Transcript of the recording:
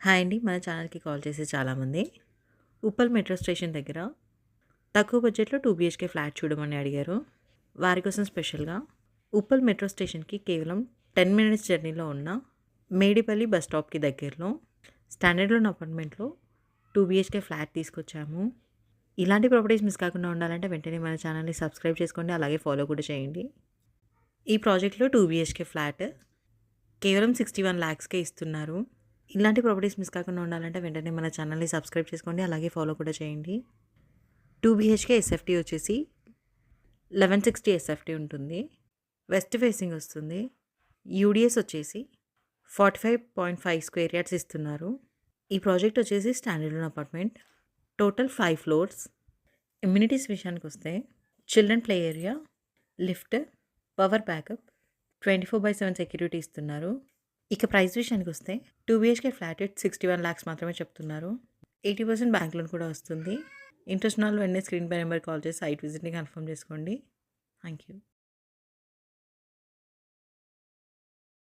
Hi అండి. మన ఛానల్‌కి కాల్ చేసి చాలామంది ఉప్పల్ మెట్రో స్టేషన్ దగ్గర తక్కువ బడ్జెట్‌లో 2 బీహెచ్‌కే ఫ్లాట్ చూడమని అడిగారు. వారి కోసం స్పెషల్‌గా ఉప్పల్ మెట్రో స్టేషన్‌కి కేవలం 10 మినిట్స్ జర్నీలో ఉన్న మేడిపల్లి బస్ స్టాప్‌కి దగ్గరలో స్టాండర్డ్ లోన్ అపార్ట్మెంట్‌లో 2 బీహెచ్‌కే ఫ్లాట్ తీసుకొచ్చాము. ఇలాంటి ప్రాపర్టీస్ మిస్ కాకుండా ఉండాలంటే వెంటనే మన ఛానల్‌ని సబ్స్క్రైబ్ చేసుకోండి. అలాగే ఫాలో కూడా చేయండి. ఈ ప్రాజెక్ట్‌లో 2 బీహెచ్‌కే ఫ్లాట్ కేవలం 61 లాక్స్‌కే ఇస్తున్నారు. ఇలాంటి ప్రాపర్టీస్ మిస్ కాకుండా ఉండాలంటే వెంటనే మన ఛానల్‌ని సబ్స్క్రైబ్ చేసుకోండి. అలాగే ఫాలో కూడా చేయండి. 2 బీహెచ్‌కే ఎస్ఎఫ్టీ వచ్చేసి 1160 ఎస్ఎఫ్టీ ఉంటుంది. వెస్ట్ ఫేసింగ్ వస్తుంది. యూడీఎస్ వచ్చేసి 45.5 స్క్వేర్ యార్డ్స్ ఇస్తున్నారు. ఈ ప్రాజెక్ట్ వచ్చేసి standalone apartment. Total 5 floors. Amenities విషయానికొస్తే children play area, lift, power backup, 24/7 security ఇస్తున్నారు. ఇక ప్రైస్ విషయానికొస్తే 2 బీహెచ్‌కే ఫ్లాట్ రేట్ 61 లాక్స్ మాత్రమే చెప్తున్నారు. 80% బ్యాంక్ లోన్ కూడా వస్తుంది. ఇంట్రెస్ట్ ఉన్న వాళ్ళు వెంటనే స్క్రీన్ పై నెంబర్‌కి కాల్ చేసి సైట్ విజిట్‌ని కన్ఫర్మ్ చేసుకోండి. Thank you.